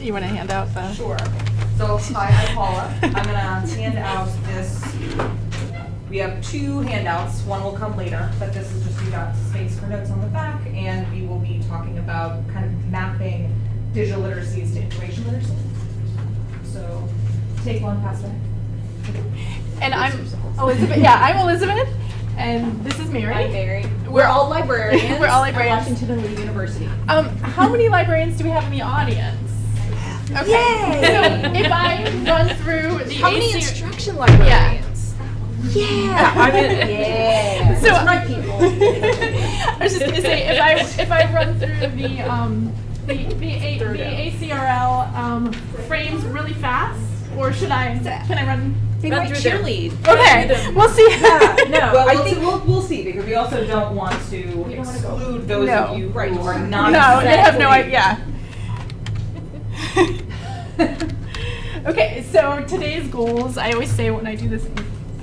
You want to hand out the? Sure. So, hi, I'm Paula. I'm going to hand out this. We have 2 handouts. One will come later, but this is just, we got space for notes on the back, and we will be talking about kind of mapping digital literacies to information literacy. So, take one, pass it. And I'm Elizabeth. Yeah, I'm Elizabeth, and this is Mary. I'm Mary. We're all librarians. We're all librarians. At Washington and Lee University. How many librarians do we have in the audience? Okay. Yay! So if I run through the How many ACR instruction librarians? Yeah. I'm in. Yeah. So That's right, people. I was just gonna say if I run through the ACRL frames really fast, or should I? Can I run? Run through cheerlead. Okay, we'll see. No, Well, I think we'll see, because we also don't want to exclude those No. of you who Right. are not. No, they have no exactly- idea. Okay, so today's goals, I always say when I do this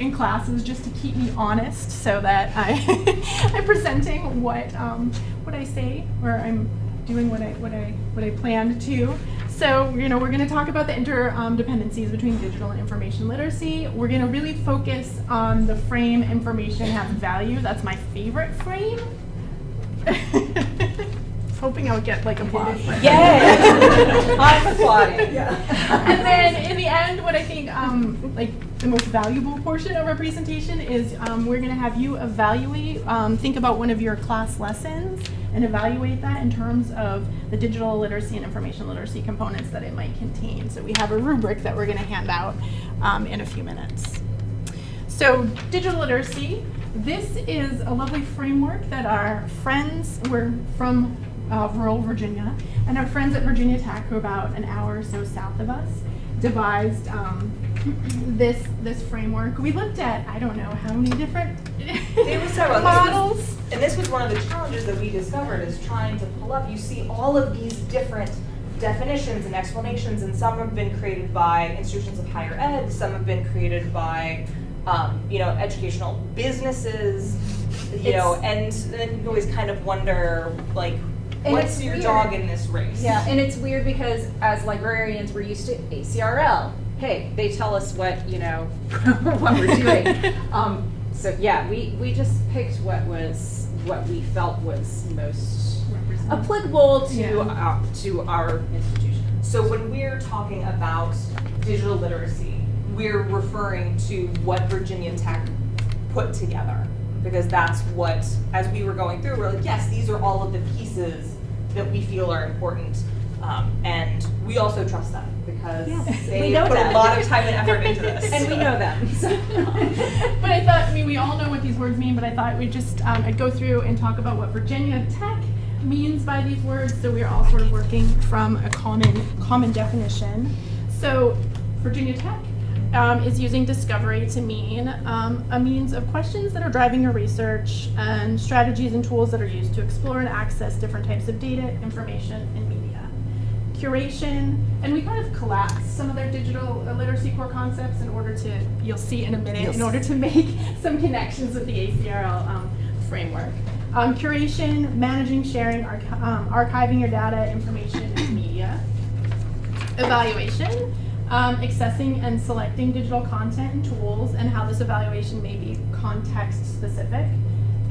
in class, is just to keep me honest, so that I'm presenting what I say, or I'm doing what I planned to. So, we're going to talk about the interdependencies between digital and information literacy. We're going to really focus on the frame information has value. That's my favorite frame. Hoping I would get like applause. Yay! I'm applauding. And then in the end, what I think like the most valuable portion of our presentation is we're going to have you evaluate, think about one of your class lessons and evaluate that in terms of the digital literacy and information literacy components that it might contain. So we have a rubric that we're going to hand out in a few minutes. So digital literacy, this is a lovely framework that our friends, we're from rural Virginia, and our friends at Virginia Tech, who are about an hour or so south of us, devised this framework. We looked at, I don't know how many different models. And this was one of the challenges that we discovered, is trying to pull up. You see all of these different definitions and explanations, and some have been created by institutions of higher ed, some have been created by educational businesses, and then you always kind of wonder, like, what's your dog in this race? Yeah, and it's weird because as librarians, we're used to ACRL. Hey, they tell us what what we're doing. So yeah, we just picked what we felt was most applicable to our institution. So when we're talking about digital literacy, we're referring to what Virginia Tech put together, because that's what, as we were going through, we're like, yes, these are all of the pieces that we feel are important, and we also trust them because they put a lot of time and effort into this. And we know them. So. But I thought, we all know what these words mean, but I thought we'd just, I'd go through and talk about what Virginia Tech means by these words, so we're all sort of working from a common definition. So Virginia Tech is using discovery to mean a means of questions that are driving your research and strategies and tools that are used to explore and access different types of data, information, and media. Curation, and we kind of collapsed some of their digital literacy core concepts in order to, you'll see in a minute, in order to make some connections with the ACRL framework. Curation, managing, sharing, archiving your data, information, and media. Evaluation, accessing and selecting digital content and tools, and how this evaluation may be context specific.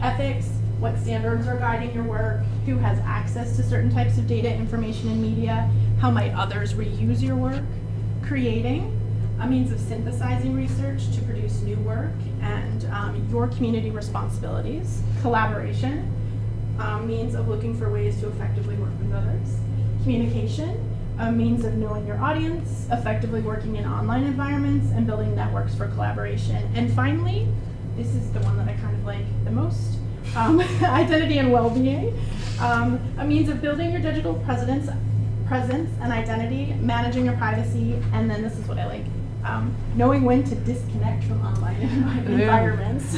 Ethics, what standards are guiding your work, who has access to certain types of data, information, and media, how might others reuse your work. Creating, a means of synthesizing research to produce new work, and your community responsibilities. Collaboration, means of looking for ways to effectively work with others. Communication, a means of knowing your audience, effectively working in online environments, and building networks for collaboration. And finally, this is the one that I kind of like the most, identity and well-being, a means of building your digital presence and identity, managing your privacy, and then this is what I like, knowing when to disconnect from online environments.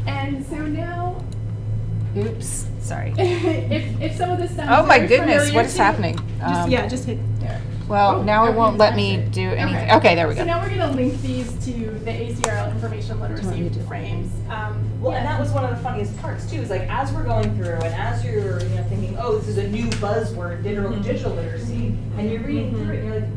And so now, oops, sorry. if some of this sounds Oh my very goodness, familiar what is to you, happening? Just hit Play Well, Oh, now it okay, won't let me that's it. do anything. Okay, there we So go. now we're gonna link these to the ACRL information Do you want me literacy to do it? frames. Well, and that was one of the funniest parts too, is like as we're going through and as you're, thinking, oh, this is a new buzzword, digital literacy, and you're reading through it and you're like,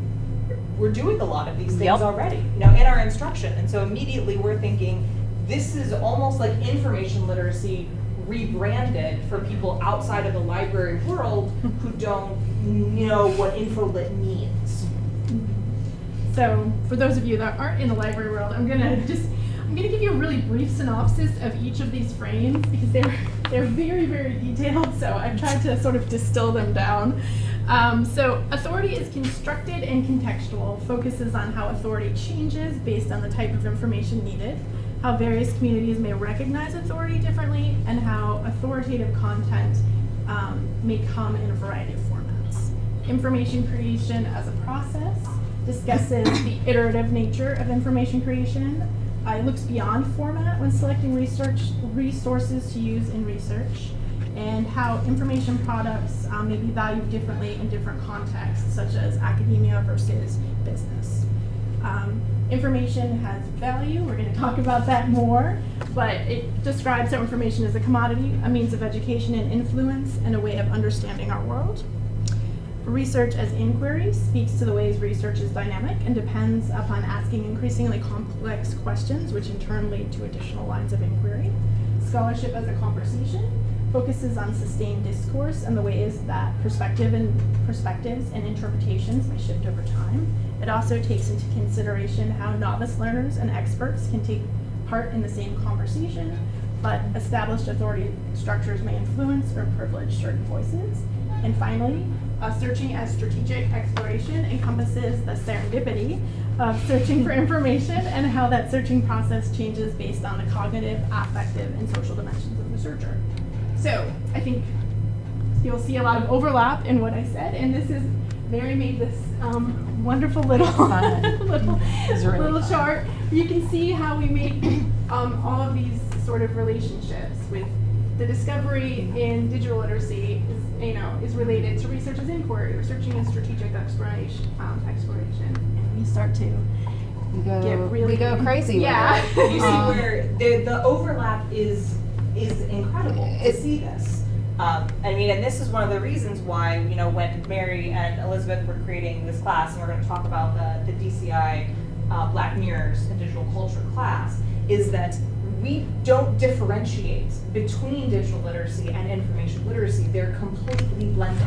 we're doing a lot of these things Yep. already, in our instruction. And so immediately we're thinking, this is almost like information literacy rebranded for people outside of the library world who don't know what infolit means. So for those of you that aren't in the library world, I'm gonna give you a really brief synopsis of each of these frames because they're very, very detailed. So I've tried to sort of distill them down. So authority is constructed and contextual, focuses on how authority changes based on the type of information needed, how various communities may recognize authority differently, and how authoritative content may come in a variety of formats. Information creation as a process discusses the iterative nature of information creation. It looks beyond format when selecting resources to use in research, and how information products may be valued differently in different contexts, such as academia versus business. Information has value, we're going to talk about that more, but it describes how information is a commodity, a means of education and influence, and a way of understanding our world. Research as inquiry speaks to the ways research is dynamic and depends upon asking increasingly complex questions, which in turn lead to additional lines of inquiry. Scholarship as a conversation focuses on sustained discourse and the ways that perspectives and interpretations may shift over time. It also takes into consideration how novice learners and experts can take part in the same conversation, but established authority structures may influence or privilege certain voices. And finally, searching as strategic exploration encompasses the serendipity of searching for information and how that searching process changes based on the cognitive, affective, and social dimensions of the searcher. So I think you'll see a lot of overlap in what I said, and this is Mary made this wonderful little little chart. You can see how we make all of these sort of relationships with the discovery in digital literacy is related to research as inquiry, researching and strategic exploration, and we start to We go crazy. yeah. With it. You see where the overlap is incredible to see this. And this is one of the reasons why, when Mary and Elizabeth were creating this class, and we're going to talk about the DCI Black Mirrors in Digital Culture class, is that we don't differentiate between digital literacy and information literacy. They're completely blended.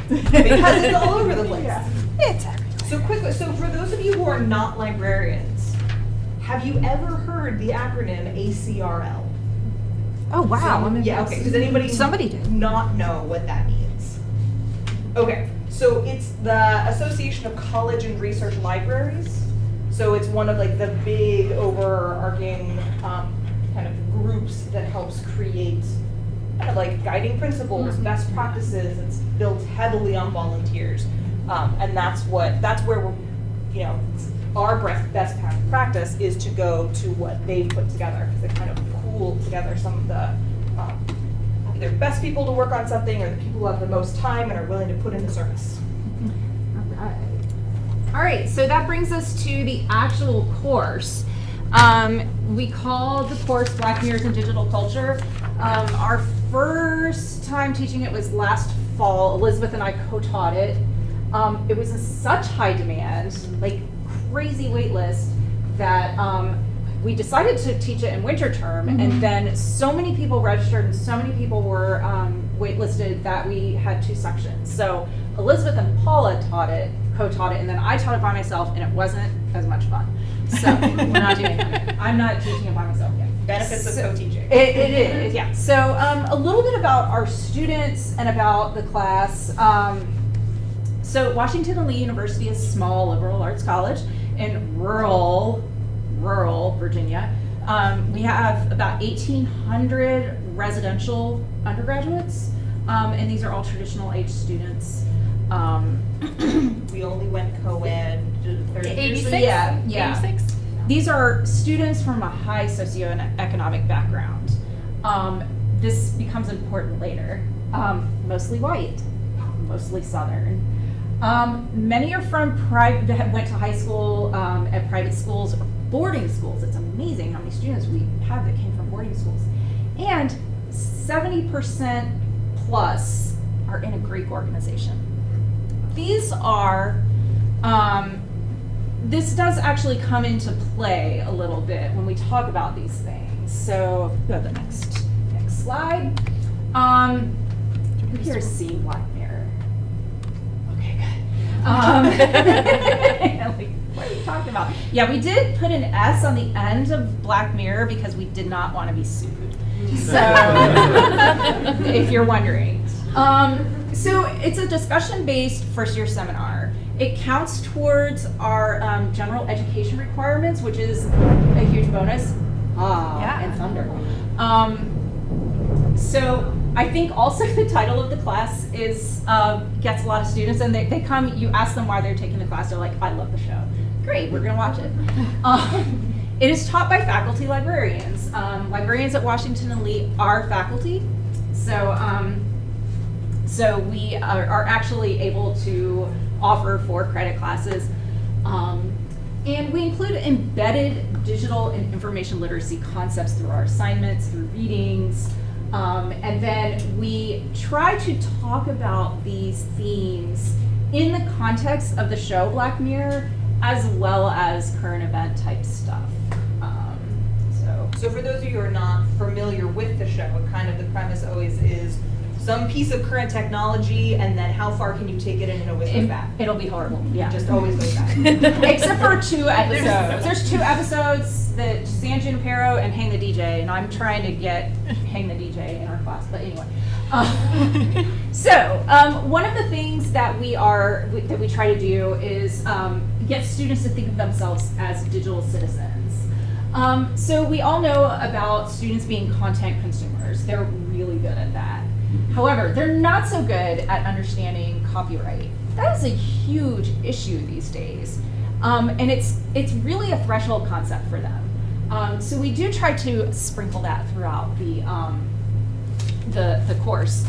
Because it's all over the place. Yeah. It's everywhere. So for those of you who are not librarians, have you ever heard the acronym ACRL? Oh, wow. Yeah, okay. Does anybody Somebody did. not know what that means? Okay, so it's the Association of College and Research Libraries. So it's one of the big overarching kind of groups that helps create kind of guiding principles, best practices. It's built heavily on volunteers, and that's where we're, our best practice is to go to what they've put together, because they kind of pool together some of the either best people to work on something or the people who have the most time and are willing to put in the service. All right, so that brings us to the actual course. We call the course Black Mirrors in Digital Culture. Our first time teaching it was last fall. Elizabeth and I co-taught it. It was in such high demand, crazy wait list, that we decided to teach it in winter term, and then so many people registered and so many people were waitlisted that we had two sections. So Elizabeth and Paula co-taught it, and then I taught it by myself, and it wasn't as much fun. So we're not doing that. I'm not teaching it by myself yet. Benefits of co-teaching. It is, yeah. So a little bit about our students and about the class. So Washington and Lee University is a small liberal arts college in rural Virginia. We have about 1,800 residential undergraduates, and these are all traditional age students. We only went co-ed 30 years ago. 86? Yeah. 86? These are students from a high socioeconomic background. This becomes important later. Mostly white, mostly Southern. Many are from went to high school at private schools or boarding schools. It's amazing how many students we have that came from boarding schools. And 70% plus are in a Greek organization. These are, this does actually come into play a little bit when we talk about these things. So go to the next slide. Who here has seen Black Mirror? Okay, good. Like, what are you talking about? Yeah, we did put an S on the end of Black Mirror because we did not want to be sued. So, if you're wondering. So it's a discussion-based first-year seminar. It counts towards our general education requirements, which is a huge bonus. And thunder. So I think also the title of the class is gets a lot of students, and they come, you ask them why they're taking the class, they're like, I love the show. Great, we're gonna watch it. It is taught by faculty librarians. Librarians at Washington and Lee are faculty, so we are actually able to offer 4 credit classes. And we include embedded digital and information literacy concepts through our assignments, through readings, and then we try to talk about these themes in the context of the show Black Mirror, as well as current event type stuff. So for those of you who are not familiar with the show, kind of the premise always is some piece of current technology, and then how far can you take it and it always goes back. It'll be horrible, yeah. Just always goes back. Except for 2 episodes. There's 2 episodes, that San Junipero and Hang the DJ, and I'm trying to get Hang the DJ in our class, but anyway. One of the things that we try to do is get students to think of themselves as digital citizens. So we all know about students being content consumers. They're really good at that. However, they're not so good at understanding copyright. That is a huge issue these days. And it's really a threshold concept for them. So we do try to sprinkle that throughout the course.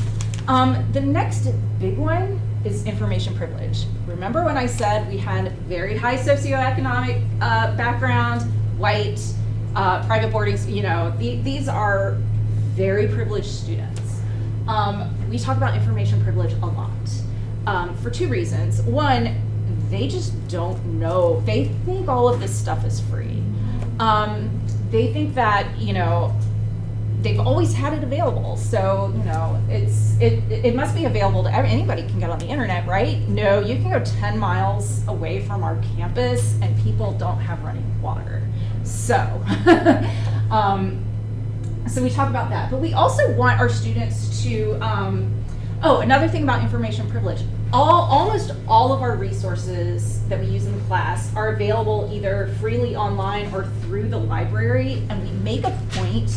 The next big one is information privilege. Remember when I said we had very high socioeconomic background, white, private boardings, these are very privileged students. We talk about information privilege a lot for 2 reasons. One, they just don't know. They think all of this stuff is free. They think that, they've always had it available. So, it must be available to anybody can get on the internet, right? No, you can go 10 miles away from our campus and people don't have running water. So, so we talk about that. But we also want our students to, another thing about information privilege. Almost all of our resources that we use in the class are available either freely online or through the library, and we make a point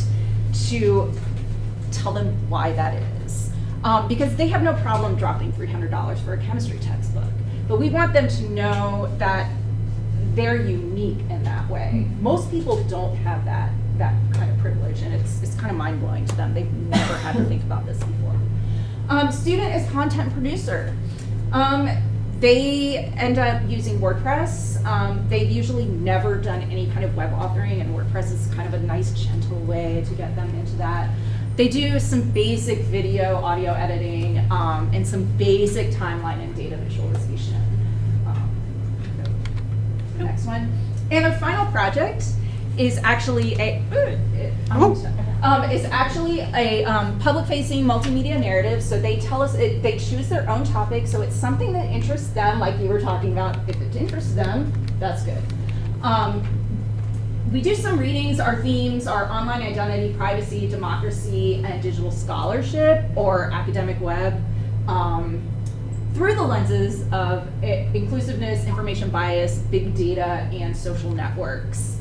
to tell them why that is. Because they have no problem dropping $300 for a chemistry textbook. But we want them to know that they're unique in that way. Most people don't have that kind of privilege, and it's kind of mind-blowing to them. They've never had to think about this before. Student is content producer. They end up using WordPress. They've usually never done any kind of web authoring, and WordPress is kind of a nice, gentle way to get them into that. They do some basic video, audio editing, and some basic timeline and data visualization. Next one. And our final project is actually a public-facing multimedia narrative. So they tell us, they choose their own topic, so it's something that interests them, like you were talking about. If it interests them, that's good. We do some readings. Our themes are online identity, privacy, democracy, and digital scholarship, or academic web, through the lenses of inclusiveness, information bias, big data, and social networks.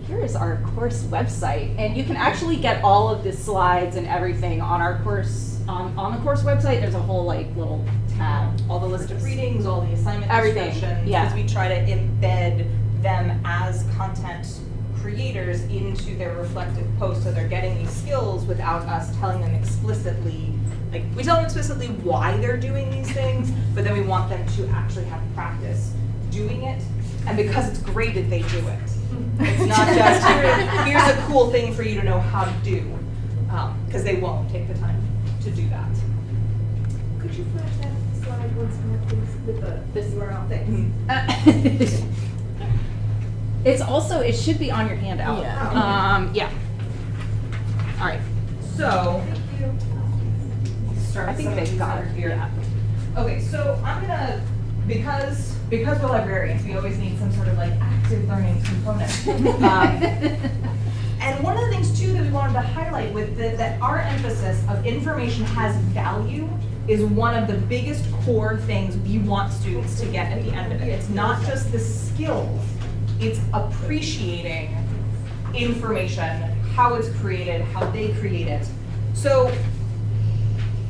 Here is our course website, and you can actually get all of the slides and everything on our course, on the course website. There's a whole little tab. All the list of readings, all the assignment Everything, descriptions, yeah. because we try to embed them as content creators into their reflective posts, so they're getting these skills without us telling them explicitly. Like, we tell them explicitly why they're doing these things, but then we want them to actually have practice doing it. And because it's graded, they do it. It's not just, here's a cool thing for you to know how to do, because they won't take the time to do that. Could you flash that slide once more, please, with this URL thing? It's also, it should be on your handout. Yeah. All right. So, I think they've got it here. yeah. Okay, so I'm gonna, because we're librarians, we always need some sort of like active learning component. And one of the things too that we wanted to highlight with that our emphasis of information has value is one of the biggest core things we want students to get at the end of it. It's not just the skills, it's appreciating information, how it's created, how they create it. So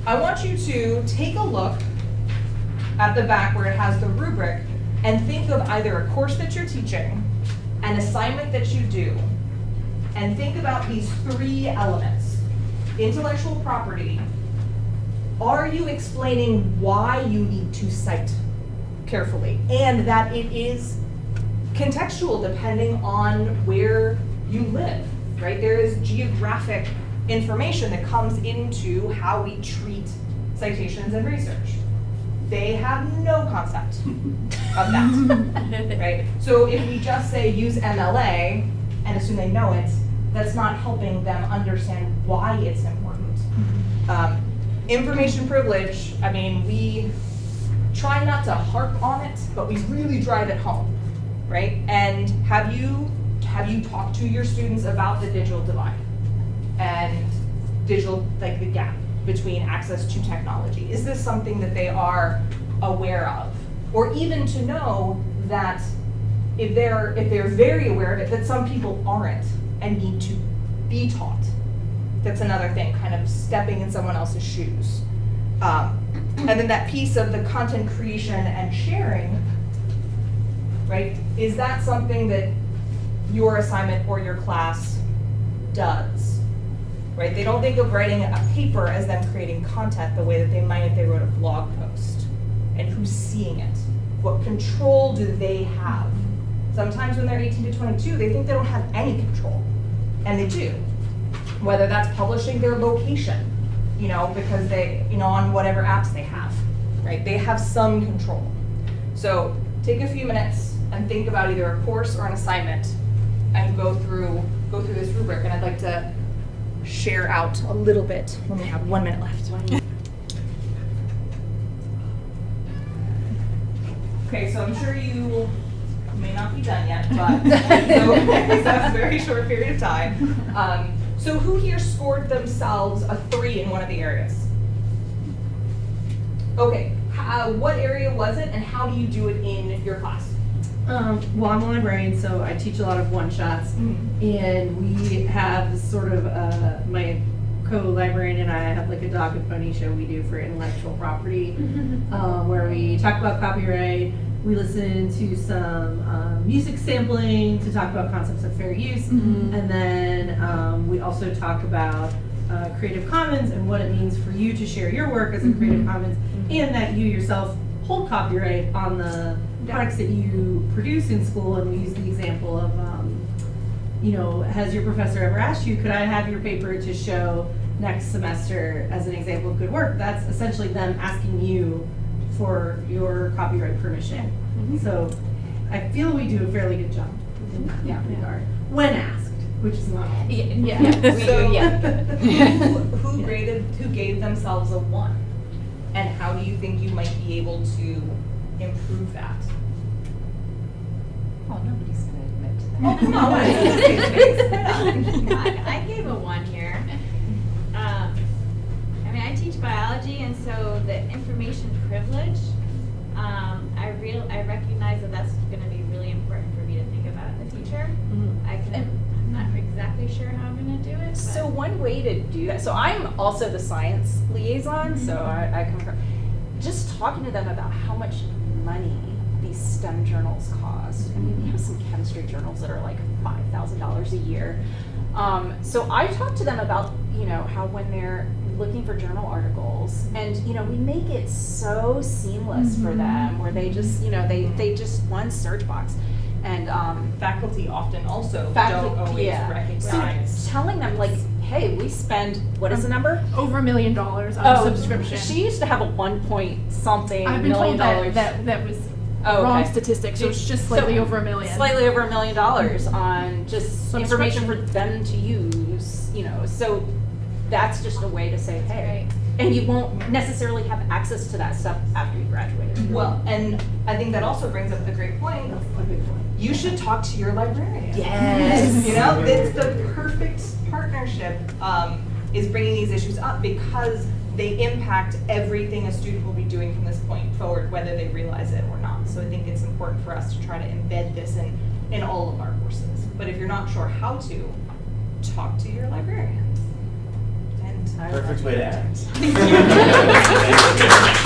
I want you to take a look at the back where it has the rubric and think of either a course that you're teaching, an assignment that you do, and think about these 3 elements. Intellectual property. Are you explaining why you need to cite carefully? And that it is contextual depending on where you live, right? There is geographic information that comes into how we treat citations and research. They have no concept of that, right? So if we just say use MLA and assume they know it, that's not helping them understand why it's important. Information privilege, I mean, we try not to harp on it, but we really drive it home, right? And have you talked to your students about the digital divide and digital, like the gap between access to technology? Is this something that they are aware of? Or even to know that if they're very aware of it, that some people aren't and need to be taught. That's another thing, kind of stepping in someone else's shoes. And then that piece of the content creation and sharing, right? Is that something that your assignment or your class does? Right? They don't think of writing a paper as them creating content the way that they might if they wrote a blog post. And who's seeing it? What control do they have? Sometimes when they're 18 to 22, they think they don't have any control. And they do. Whether that's publishing their location, because they, on whatever apps they have, right? They have some control. So take a few minutes and think about either a course or an assignment and go through this rubric. And I'd like to share out a little bit when we have 1 minute left. Okay, so I'm sure you may not be done yet, but that's a very short period of time. So who here scored themselves a 3 in one of the areas? Okay, what area was it and how do you do it in your class? Well, I'm a librarian, so I teach a lot of one-shots, and we have sort of, my co-librarian and I have like a dog and pony show we do for intellectual property, where we talk about copyright, we listen to some music sampling to talk about concepts of fair use, and then we also talk about Creative Commons and what it means for you to share your work as a Creative Commons, and that you yourself hold copyright on the products that you produce in school. And we use the example of, has your professor ever asked you, could I have your paper to show next semester as an example of good work? That's essentially them asking you for your copyright permission. So I feel we do a fairly good job in that regard, when asked, which is not all. Who gave themselves a 1? And how do you think you might be able to improve that? Oh, nobody's gonna admit to that. Oh, come on, I gave a 1 here. I teach biology, and so the information privilege, I recognize that that's going to be really important for me to think about in the future. I'm not exactly sure how I'm going to do it. So one way to do that, so I'm also the science liaison, so I come from, just talking to them about how much money these STEM journals cost. I mean, we have some chemistry journals that are like $5,000 a year. So I talked to them about, you know, how when they're looking for journal articles, and you know, we make it so seamless for them, where they just, you know, they just one search box, and Faculty often also don't always recognize. So telling them like, hey, we spend, what is the number? Over $1 million on subscription. She used to have a 1 point something I've been million told dollars. that was Oh, wrong okay. statistic, so it's just slightly over $1 million. Slightly over $1 million on just information for Subscription. them to use, you know, so that's just a way to say, hey. And you won't necessarily have access to that stuff after you graduated. Well, and I think that also brings up the great point. You should talk to your librarian. Yes. You know, it's the perfect partnership, is bringing these issues up because they impact everything a student will be doing from this point forward, whether they realize it or not. So I think it's important for us to try to embed this in all of our courses. But if you're not sure how to, talk to your librarian. And Perfect way to end. Thank you.